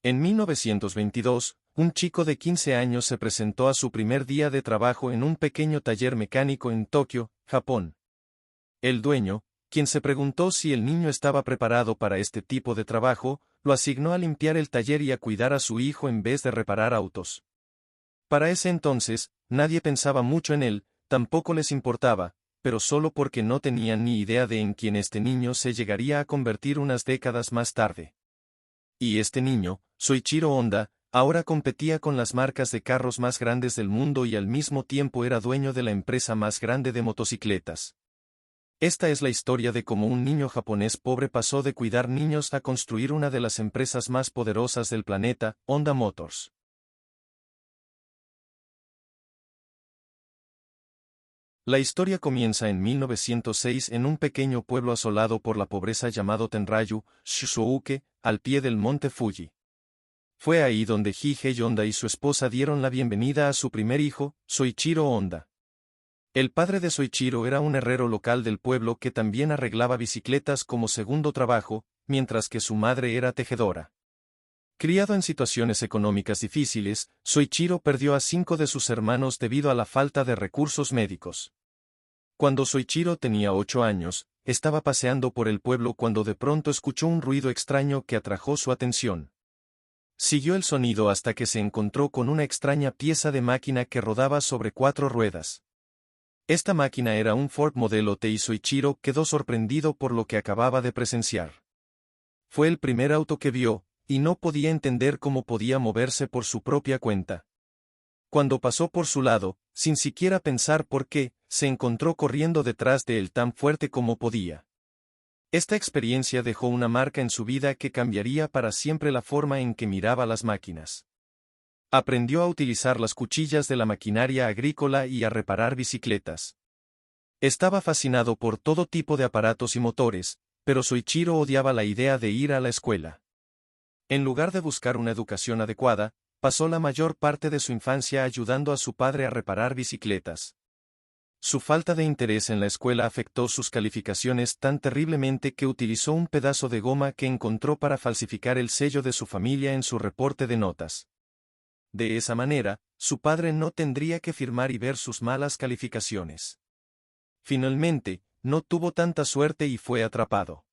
En 1922, un chico de 15 años se presentó a su primer día de trabajo en un pequeño taller mecánico en Tokio, Japón. El dueño, quien se preguntó si el niño estaba preparado para este tipo de trabajo, lo asignó a limpiar el taller y a cuidar a su hijo en vez de reparar autos. Para ese entonces, nadie pensaba mucho en él, tampoco les importaba, pero solo porque no tenían ni idea de en quién este niño se llegaría a convertir unas décadas más tarde. Y este niño, Soichiro Honda, ahora competía con las marcas de carros más grandes del mundo y al mismo tiempo era dueño de la empresa más grande de motocicletas. Esta es la historia de cómo un niño japonés pobre pasó de cuidar niños a construir una de las empresas más poderosas del planeta, Honda Motors. La historia comienza en 1906 en un pequeño pueblo asolado por la pobreza llamado Tenryu, Shizouke, al pie del monte Fuji. Fue ahí donde Hige Honda y su esposa dieron la bienvenida a su primer hijo, Soichiro Honda. El padre de Soichiro era un herrero local del pueblo que también arreglaba bicicletas como segundo trabajo, mientras que su madre era tejedora. Criado en situaciones económicas difíciles, Soichiro perdió a 5 de sus hermanos debido a la falta de recursos médicos. Cuando Soichiro tenía 8 años, estaba paseando por el pueblo cuando de pronto escuchó un ruido extraño que atrajo su atención. Siguió el sonido hasta que se encontró con una extraña pieza de máquina que rodaba sobre 4 ruedas. Esta máquina era un Ford modelo T y Soichiro quedó sorprendido por lo que acababa de presenciar. Fue el primer auto que vio, y no podía entender cómo podía moverse por su propia cuenta. Cuando pasó por su lado, sin siquiera pensar por qué, se encontró corriendo detrás de él tan fuerte como podía. Esta experiencia dejó una marca en su vida que cambiaría para siempre la forma en que miraba las máquinas. Aprendió a utilizar las cuchillas de la maquinaria agrícola y a reparar bicicletas. Estaba fascinado por todo tipo de aparatos y motores, pero Soichiro odiaba la idea de ir a la escuela. En lugar de buscar una educación adecuada, pasó la mayor parte de su infancia ayudando a su padre a reparar bicicletas. Su falta de interés en la escuela afectó sus calificaciones tan terriblemente que utilizó un pedazo de goma que encontró para falsificar el sello de su familia en su reporte de notas. De esa manera, su padre no tendría que firmar y ver sus malas calificaciones. Finalmente, no tuvo tanta suerte y fue atrapado.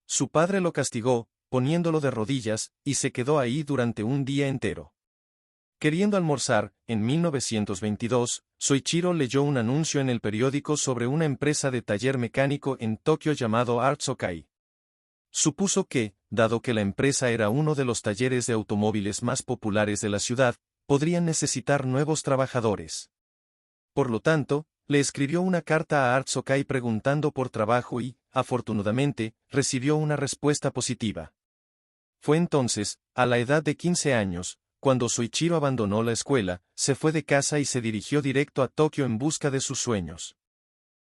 Su padre lo castigó, poniéndolo de rodillas, y se quedó ahí durante un día entero. Queriendo almorzar, en 1922, Soichiro leyó un anuncio en el periódico sobre una empresa de taller mecánico en Tokio llamado Artsokai. Supuso que, dado que la empresa era uno de los talleres de automóviles más populares de la ciudad, podrían necesitar nuevos trabajadores. Por lo tanto, le escribió una carta a Artsokai preguntando por trabajo y, afortunadamente, recibió una respuesta positiva. Fue entonces, a la edad de 15 años, cuando Soichiro abandonó la escuela, se fue de casa y se dirigió directo a Tokio en busca de sus sueños.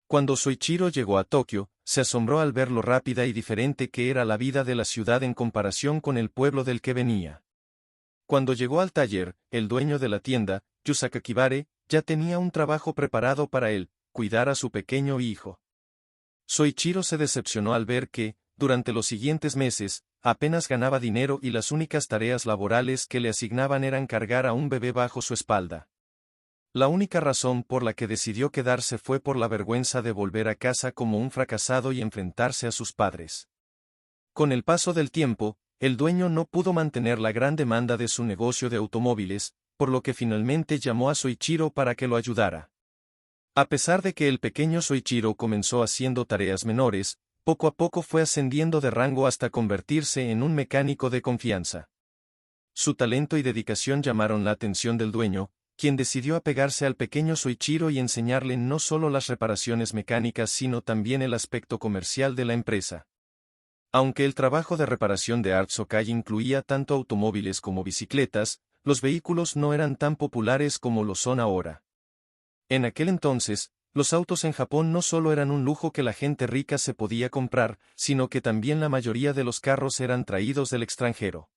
Cuando Soichiro llegó a Tokio, se asombró al ver lo rápida y diferente que era la vida de la ciudad en comparación con el pueblo del que venía. Cuando llegó al taller, el dueño de la tienda, Yusaka Kibare, ya tenía un trabajo preparado para él, cuidar a su pequeño hijo. Soichiro se decepcionó al ver que, durante los siguientes meses, apenas ganaba dinero y las únicas tareas laborales que le asignaban eran cargar a un bebé bajo su espalda. La única razón por la que decidió quedarse fue por la vergüenza de volver a casa como un fracasado y enfrentarse a sus padres. Con el paso del tiempo, el dueño no pudo mantener la gran demanda de su negocio de automóviles, por lo que finalmente llamó a Soichiro para que lo ayudara. A pesar de que el pequeño Soichiro comenzó haciendo tareas menores, poco a poco fue ascendiendo de rango hasta convertirse en un mecánico de confianza. Su talento y dedicación llamaron la atención del dueño, quien decidió apegarse al pequeño Soichiro y enseñarle no solo las reparaciones mecánicas sino también el aspecto comercial de la empresa. Aunque el trabajo de reparación de Artsokai incluía tanto automóviles como bicicletas, los vehículos no eran tan populares como lo son ahora. En aquel entonces, los autos en Japón no solo eran un lujo que la gente rica se podía comprar, sino que también la mayoría de los carros eran traídos del extranjero.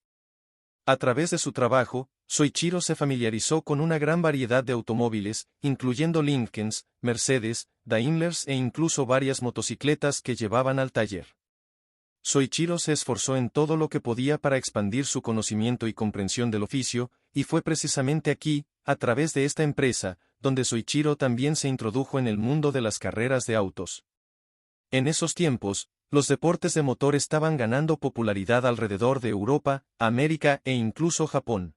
A través de su trabajo, Soichiro se familiarizó con una gran variedad de automóviles, incluyendo Lincolns, Mercedes, Daimlers e incluso varias motocicletas que llevaban al taller. Soichiro se esforzó en todo lo que podía para expandir su conocimiento y comprensión del oficio, y fue precisamente aquí, a través de esta empresa, donde Soichiro también se introdujo en el mundo de las carreras de autos. En esos tiempos, los deportes de motor estaban ganando popularidad alrededor de Europa, América e incluso Japón.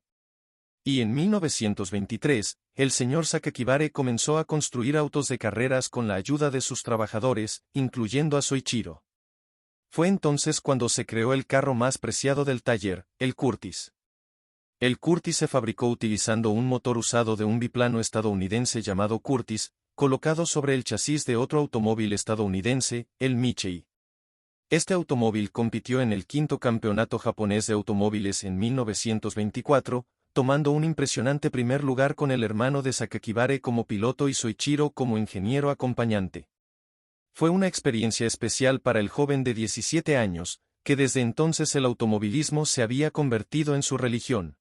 Y en 1923, el señor Sakakibare comenzó a construir autos de carreras con la ayuda de sus trabajadores, incluyendo a Soichiro. Fue entonces cuando se creó el carro más preciado del taller, el Curtiss. El Curtiss se fabricó utilizando un motor usado de un biplano estadounidense llamado Curtiss, colocado sobre el chasis de otro automóvil estadounidense, el Michei. Este automóvil compitió en el quinto campeonato japonés de automóviles en 1924, tomando un impresionante primer lugar con el hermano de Sakakibare como piloto y Soichiro como ingeniero acompañante. Fue una experiencia especial para el joven de 17 años, que desde entonces el automovilismo se había convertido en su religión.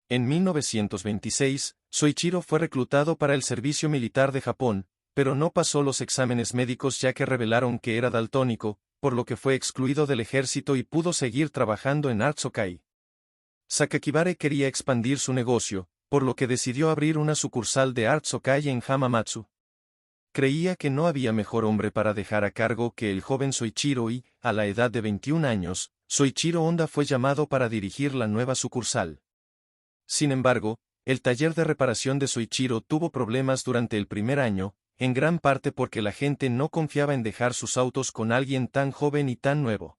En 1926, Soichiro fue reclutado para el servicio militar de Japón, pero no pasó los exámenes médicos ya que revelaron que era daltónico, por lo que fue excluido del ejército y pudo seguir trabajando en Art Sokai. Sakakibare quería expandir su negocio, por lo que decidió abrir una sucursal de Art Sokai en Hamamatsu. Creía que no había mejor hombre para dejar a cargo que el joven Soichiro y, a la edad de 21 años, Soichiro Honda fue llamado para dirigir la nueva sucursal. Sin embargo, el taller de reparación de Soichiro tuvo problemas durante el primer año, en gran parte porque la gente no confiaba en dejar sus autos con alguien tan joven y tan nuevo.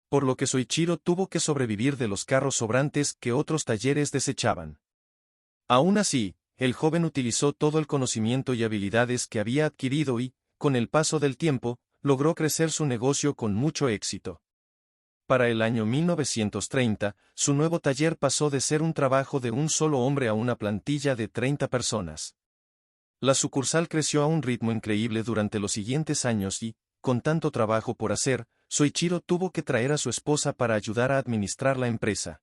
Por lo que Soichiro tuvo que sobrevivir de los carros sobrantes que otros talleres desechaban. Aún así, el joven utilizó todo el conocimiento y habilidades que había adquirido y, con el paso del tiempo, logró crecer su negocio con mucho éxito. Para el año 1930, su nuevo taller pasó de ser un trabajo de un solo hombre a una plantilla de 30 personas. La sucursal creció a un ritmo increíble durante los siguientes años y, con tanto trabajo por hacer, Soichiro tuvo que traer a su esposa para ayudar a administrar la empresa.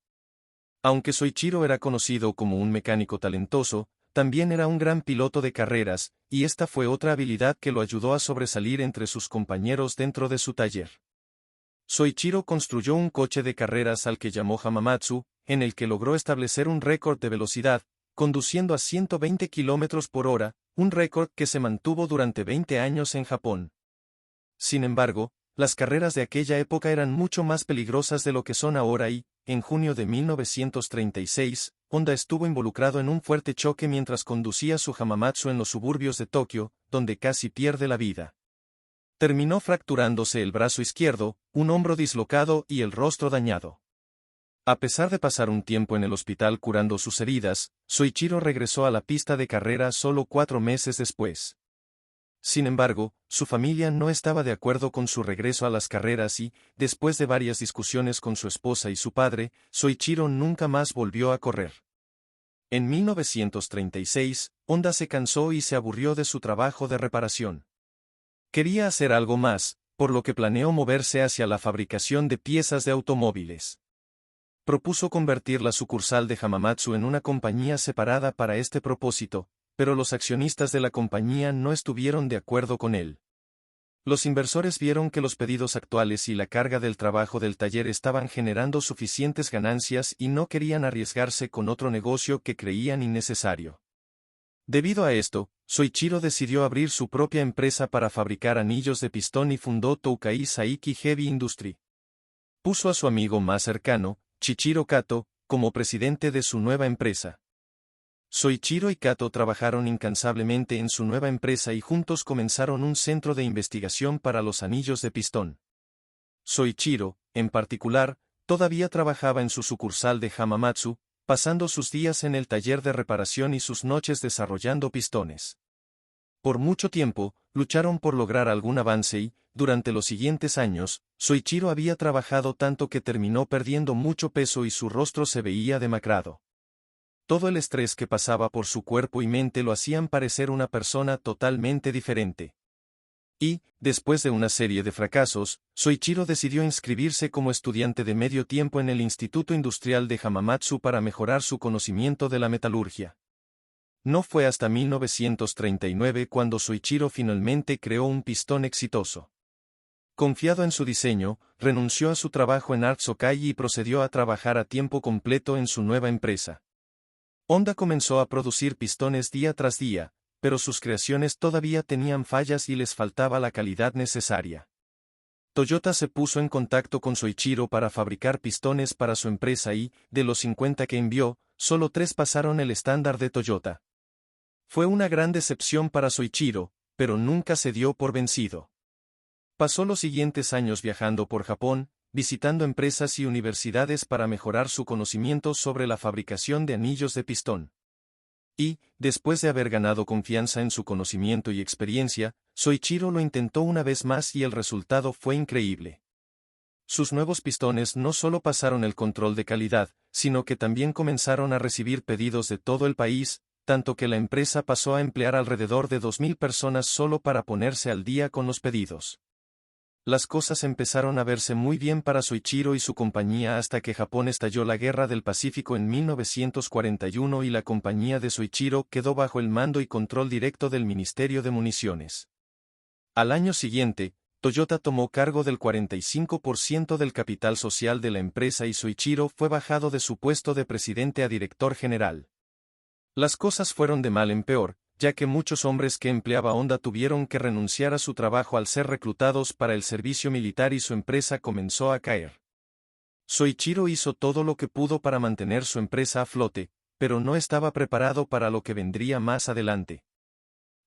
Aunque Soichiro era conocido como un mecánico talentoso, también era un gran piloto de carreras, y esta fue otra habilidad que lo ayudó a sobresalir entre sus compañeros dentro de su taller. Soichiro construyó un coche de carreras al que llamó Hamamatsu, en el que logró establecer un récord de velocidad, conduciendo a 120 km por hora, un récord que se mantuvo durante 20 años en Japón. Sin embargo, las carreras de aquella época eran mucho más peligrosas de lo que son ahora y, en junio de 1936, Honda estuvo involucrado en un fuerte choque mientras conducía su Hamamatsu en los suburbios de Tokio, donde casi pierde la vida. Terminó fracturándose el brazo izquierdo, un hombro dislocado y el rostro dañado. A pesar de pasar un tiempo en el hospital curando sus heridas, Soichiro regresó a la pista de carrera solo 4 meses después. Sin embargo, su familia no estaba de acuerdo con su regreso a las carreras y, después de varias discusiones con su esposa y su padre, Soichiro nunca más volvió a correr. En 1936, Honda se cansó y se aburrió de su trabajo de reparación. Quería hacer algo más, por lo que planeó moverse hacia la fabricación de piezas de automóviles. Propuso convertir la sucursal de Hamamatsu en una compañía separada para este propósito, pero los accionistas de la compañía no estuvieron de acuerdo con él. Los inversores vieron que los pedidos actuales y la carga del trabajo del taller estaban generando suficientes ganancias y no querían arriesgarse con otro negocio que creían innecesario. Debido a esto, Soichiro decidió abrir su propia empresa para fabricar anillos de pistón y fundó Tokai Saiki Heavy Industry. Puso a su amigo más cercano, Chichiro Kato, como presidente de su nueva empresa. Soichiro y Kato trabajaron incansablemente en su nueva empresa y juntos comenzaron un centro de investigación para los anillos de pistón. Soichiro, en particular, todavía trabajaba en su sucursal de Hamamatsu, pasando sus días en el taller de reparación y sus noches desarrollando pistones. Por mucho tiempo, lucharon por lograr algún avance y, durante los siguientes años, Soichiro había trabajado tanto que terminó perdiendo mucho peso y su rostro se veía demacrado. Todo el estrés que pasaba por su cuerpo y mente lo hacían parecer una persona totalmente diferente. Y, después de una serie de fracasos, Soichiro decidió inscribirse como estudiante de medio tiempo en el Instituto Industrial de Hamamatsu para mejorar su conocimiento de la metalurgia. No fue hasta 1939 cuando Soichiro finalmente creó un pistón exitoso. Confiado en su diseño, renunció a su trabajo en Art Sokai y procedió a trabajar a tiempo completo en su nueva empresa. Honda comenzó a producir pistones día tras día, pero sus creaciones todavía tenían fallas y les faltaba la calidad necesaria. Toyota se puso en contacto con Soichiro para fabricar pistones para su empresa y, de los 50 que envió, solo 3 pasaron el estándar de Toyota. Fue una gran decepción para Soichiro, pero nunca se dio por vencido. Pasó los siguientes años viajando por Japón, visitando empresas y universidades para mejorar su conocimiento sobre la fabricación de anillos de pistón. Y, después de haber ganado confianza en su conocimiento y experiencia, Soichiro lo intentó una vez más y el resultado fue increíble. Sus nuevos pistones no solo pasaron el control de calidad, sino que también comenzaron a recibir pedidos de todo el país, tanto que la empresa pasó a emplear alrededor de 2.000 personas solo para ponerse al día con los pedidos. Las cosas empezaron a verse muy bien para Soichiro y su compañía hasta que Japón estalló la Guerra del Pacífico en 1941 y la compañía de Soichiro quedó bajo el mando y control directo del Ministerio de Municiones. Al año siguiente, Toyota tomó cargo del 45% del capital social de la empresa y Soichiro fue bajado de su puesto de presidente a director general. Las cosas fueron de mal en peor, ya que muchos hombres que empleaba Honda tuvieron que renunciar a su trabajo al ser reclutados para el servicio militar y su empresa comenzó a caer. Soichiro hizo todo lo que pudo para mantener su empresa a flote, pero no estaba preparado para lo que vendría más adelante.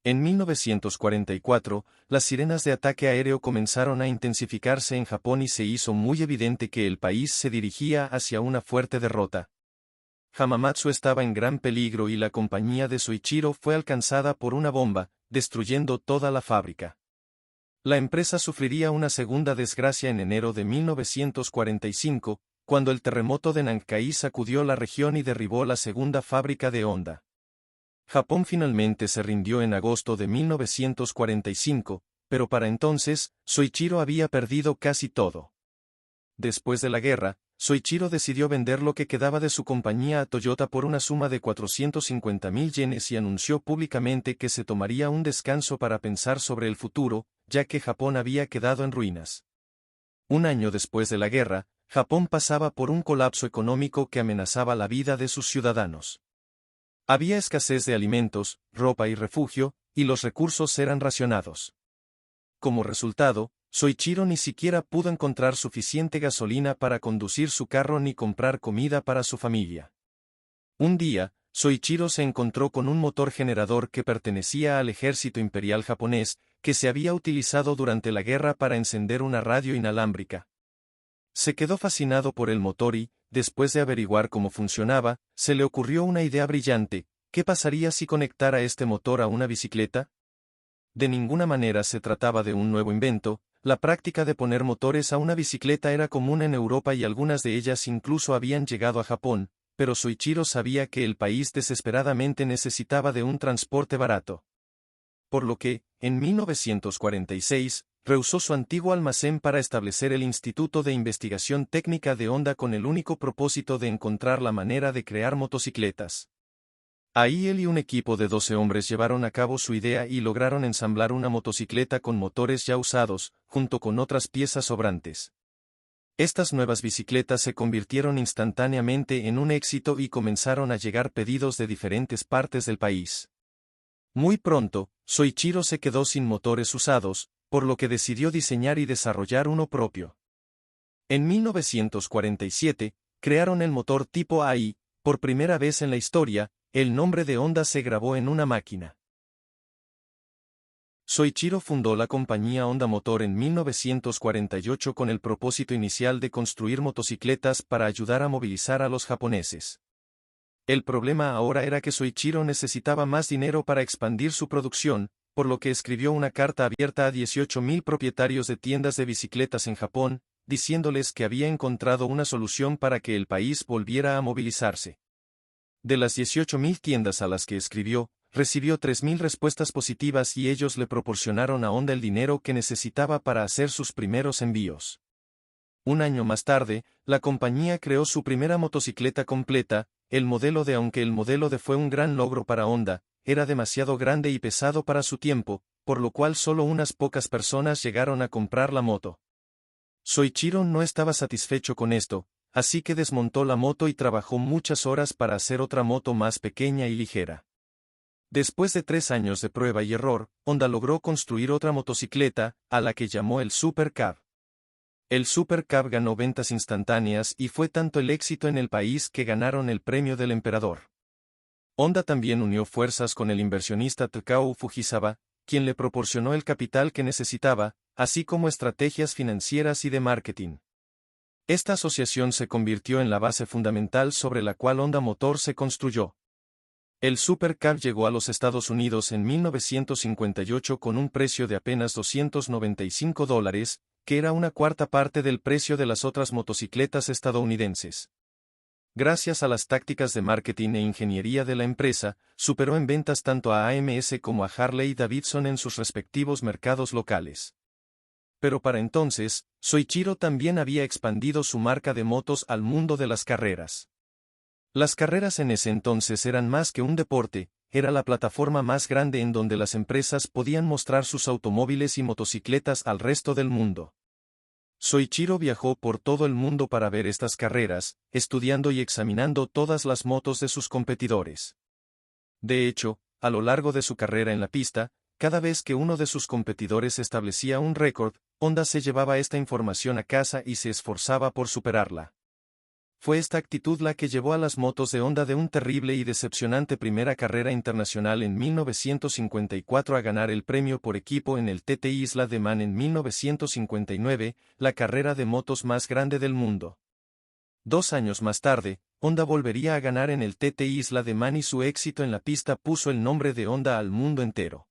En 1944, las sirenas de ataque aéreo comenzaron a intensificarse en Japón y se hizo muy evidente que el país se dirigía hacia una fuerte derrota. Hamamatsu estaba en gran peligro y la compañía de Soichiro fue alcanzada por una bomba, destruyendo toda la fábrica. La empresa sufriría una segunda desgracia en enero de 1945, cuando el terremoto de Nankai sacudió la región y derribó la segunda fábrica de Honda. Japón finalmente se rindió en agosto de 1945, pero para entonces, Soichiro había perdido casi todo. Después de la guerra, Soichiro decidió vender lo que quedaba de su compañía a Toyota por una suma de 450.000 yenes y anunció públicamente que se tomaría un descanso para pensar sobre el futuro, ya que Japón había quedado en ruinas. Un año después de la guerra, Japón pasaba por un colapso económico que amenazaba la vida de sus ciudadanos. Había escasez de alimentos, ropa y refugio, y los recursos eran racionados. Como resultado, Soichiro ni siquiera pudo encontrar suficiente gasolina para conducir su carro ni comprar comida para su familia. Un día, Soichiro se encontró con un motor generador que pertenecía al ejército imperial japonés, que se había utilizado durante la guerra para encender una radio inalámbrica. Se quedó fascinado por el motor y, después de averiguar cómo funcionaba, se le ocurrió una idea brillante: ¿qué pasaría si conectara este motor a una bicicleta? De ninguna manera se trataba de un nuevo invento. La práctica de poner motores a una bicicleta era común en Europa y algunas de ellas incluso habían llegado a Japón, pero Soichiro sabía que el país desesperadamente necesitaba de un transporte barato. Por lo que, en 1946, rehusó su antiguo almacén para establecer el Instituto de Investigación Técnica de Honda con el único propósito de encontrar la manera de crear motocicletas. Ahí él y un equipo de 12 hombres llevaron a cabo su idea y lograron ensamblar una motocicleta con motores ya usados, junto con otras piezas sobrantes. Estas nuevas bicicletas se convirtieron instantáneamente en un éxito y comenzaron a llegar pedidos de diferentes partes del país. Muy pronto, Soichiro se quedó sin motores usados, por lo que decidió diseñar y desarrollar uno propio. En 1947, crearon el motor tipo AI. Por primera vez en la historia, el nombre de Honda se grabó en una máquina. Soichiro fundó la compañía Honda Motor en 1948 con el propósito inicial de construir motocicletas para ayudar a movilizar a los japoneses. El problema ahora era que Soichiro necesitaba más dinero para expandir su producción, por lo que escribió una carta abierta a 18.000 propietarios de tiendas de bicicletas en Japón, diciéndoles que había encontrado una solución para que el país volviera a movilizarse. De las 18.000 tiendas a las que escribió, recibió 3.000 respuestas positivas y ellos le proporcionaron a Honda el dinero que necesitaba para hacer sus primeros envíos. Un año más tarde, la compañía creó su primera motocicleta completa, el modelo D. Aunque el modelo D fue un gran logro para Honda, era demasiado grande y pesado para su tiempo, por lo cual solo unas pocas personas llegaron a comprar la moto. Soichiro no estaba satisfecho con esto, así que desmontó la moto y trabajó muchas horas para hacer otra moto más pequeña y ligera. Después de 3 años de prueba y error, Honda logró construir otra motocicleta, a la que llamó el Super Cab. El Super Cab ganó ventas instantáneas y fue tanto el éxito en el país que ganaron el premio del emperador. Honda también unió fuerzas con el inversionista Takao Fujisawa, quien le proporcionó el capital que necesitaba, así como estrategias financieras y de marketing. Esta asociación se convirtió en la base fundamental sobre la cual Honda Motor se construyó. El Super Cab llegó a los Estados Unidos en 1958 con un precio de apenas $295, que era una cuarta parte del precio de las otras motocicletas estadounidenses. Gracias a las tácticas de marketing e ingeniería de la empresa, superó en ventas tanto a AMS como a Harley-Davidson en sus respectivos mercados locales. Pero para entonces, Soichiro también había expandido su marca de motos al mundo de las carreras. Las carreras en ese entonces eran más que un deporte, era la plataforma más grande en donde las empresas podían mostrar sus automóviles y motocicletas al resto del mundo. Soichiro viajó por todo el mundo para ver estas carreras, estudiando y examinando todas las motos de sus competidores. De hecho, a lo largo de su carrera en la pista, cada vez que uno de sus competidores establecía un récord, Honda se llevaba esta información a casa y se esforzaba por superarla. Fue esta actitud la que llevó a las motos de Honda de un terrible y decepcionante primera carrera internacional en 1954 a ganar el premio por equipo en el TT Isla de Man en 1959, la carrera de motos más grande del mundo. 2 años más tarde, Honda volvería a ganar en el TT Isla de Man y su éxito en la pista puso el nombre de Honda al mundo entero.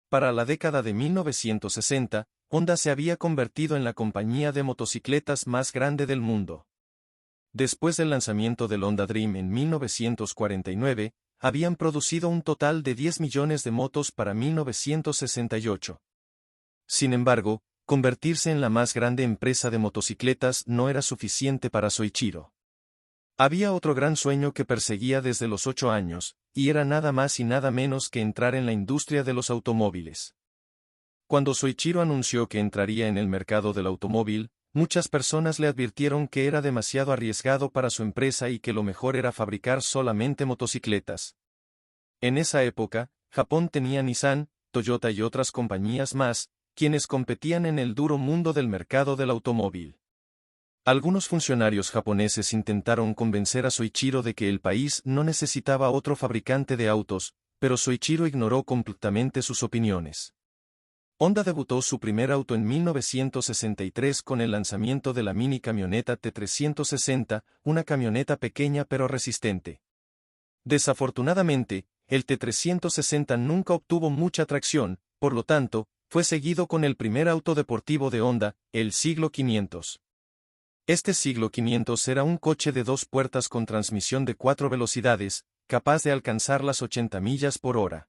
Para la década de 1960, Honda se había convertido en la compañía de motocicletas más grande del mundo. Después del lanzamiento del Honda Dream en 1949, habían producido un total de 10 millones de motos para 1968. Sin embargo, convertirse en la más grande empresa de motocicletas no era suficiente para Soichiro. Había otro gran sueño que perseguía desde los 8 años, y era nada más y nada menos que entrar en la industria de los automóviles. Cuando Soichiro anunció que entraría en el mercado del automóvil, muchas personas le advirtieron que era demasiado arriesgado para su empresa y que lo mejor era fabricar solamente motocicletas. En esa época, Japón tenía Nissan, Toyota y otras compañías más, quienes competían en el duro mundo del mercado del automóvil. Algunos funcionarios japoneses intentaron convencer a Soichiro de que el país no necesitaba otro fabricante de autos, pero Soichiro ignoró completamente sus opiniones. Honda debutó su primer auto en 1963 con el lanzamiento de la mini camioneta T360, una camioneta pequeña pero resistente. Desafortunadamente, el T360 nunca obtuvo mucha tracción, por lo tanto, fue seguido con el primer auto deportivo de Honda, el Siglo 500. Este Siglo 500 era un coche de 2 puertas con transmisión de 4 velocidades, capaz de alcanzar las 80 millas por hora.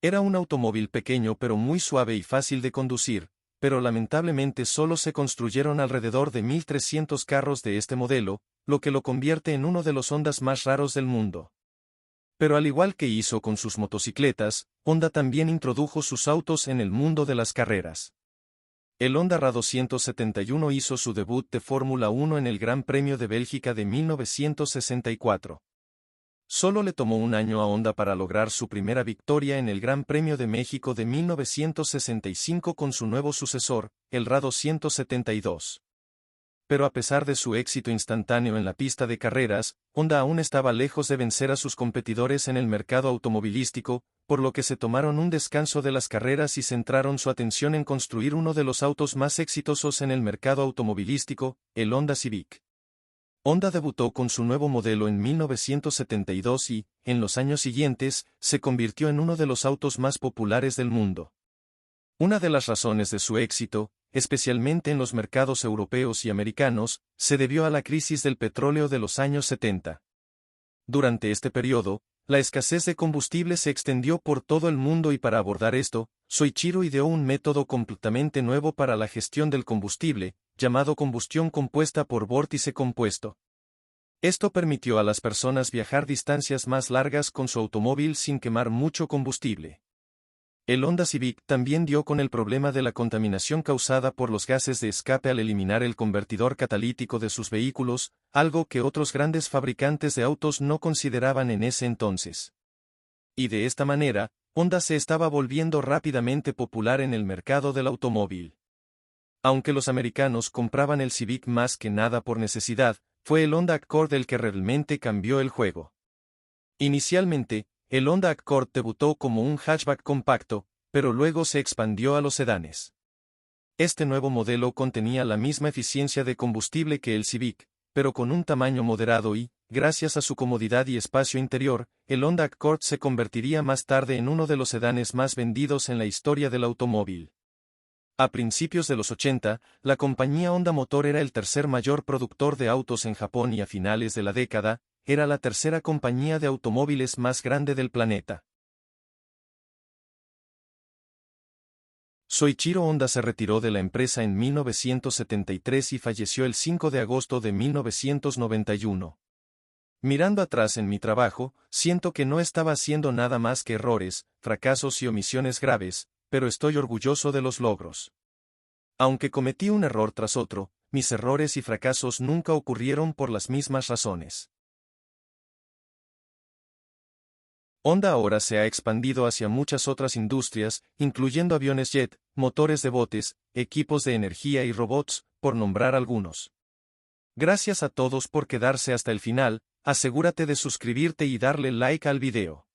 Era un automóvil pequeño pero muy suave y fácil de conducir, pero lamentablemente solo se construyeron alrededor de 1.300 carros de este modelo, lo que lo convierte en uno de los Hondas más raros del mundo. Pero al igual que hizo con sus motocicletas, Honda también introdujo sus autos en el mundo de las carreras. El Honda RA271 hizo su debut de Fórmula 1 en el Gran Premio de Bélgica de 1964. Solo le tomó un año a Honda para lograr su primera victoria en el Gran Premio de México de 1965 con su nuevo sucesor, el RA272. Pero a pesar de su éxito instantáneo en la pista de carreras, Honda aún estaba lejos de vencer a sus competidores en el mercado automovilístico, por lo que se tomaron un descanso de las carreras y centraron su atención en construir uno de los autos más exitosos en el mercado automovilístico, el Honda Civic. Honda debutó con su nuevo modelo en 1972 y, en los años siguientes, se convirtió en uno de los autos más populares del mundo. Una de las razones de su éxito, especialmente en los mercados europeos y americanos, se debió a la crisis del petróleo de los años 70. Durante este periodo, la escasez de combustible se extendió por todo el mundo y para abordar esto, Soichiro ideó un método completamente nuevo para la gestión del combustible, llamado combustión compuesta por vórtice compuesto. Esto permitió a las personas viajar distancias más largas con su automóvil sin quemar mucho combustible. El Honda Civic también dio con el problema de la contaminación causada por los gases de escape al eliminar el convertidor catalítico de sus vehículos, algo que otros grandes fabricantes de autos no consideraban en ese entonces. Y de esta manera, Honda se estaba volviendo rápidamente popular en el mercado del automóvil. Aunque los americanos compraban el Civic más que nada por necesidad, fue el Honda Accord el que realmente cambió el juego. Inicialmente, el Honda Accord debutó como un hatchback compacto, pero luego se expandió a los sedanes. Este nuevo modelo contenía la misma eficiencia de combustible que el Civic, pero con un tamaño moderado y, gracias a su comodidad y espacio interior, el Honda Accord se convertiría más tarde en uno de los sedanes más vendidos en la historia del automóvil. A principios de los 80, la compañía Honda Motor era el tercer mayor productor de autos en Japón y a finales de la década, era la tercera compañía de automóviles más grande del planeta. Soichiro Honda se retiró de la empresa en 1973 y falleció el 5 de agosto de 1991. Mirando atrás en mi trabajo, siento que no estaba haciendo nada más que errores, fracasos y omisiones graves, pero estoy orgulloso de los logros. Aunque cometí un error tras otro, mis errores y fracasos nunca ocurrieron por las mismas razones. Honda ahora se ha expandido hacia muchas otras industrias, incluyendo aviones jet, motores de botes, equipos de energía y robots, por nombrar algunos. Gracias a todos por quedarse hasta el final, asegúrate de suscribirte y darle like al video.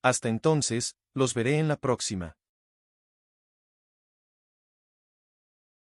Hasta entonces, los veré en la próxima.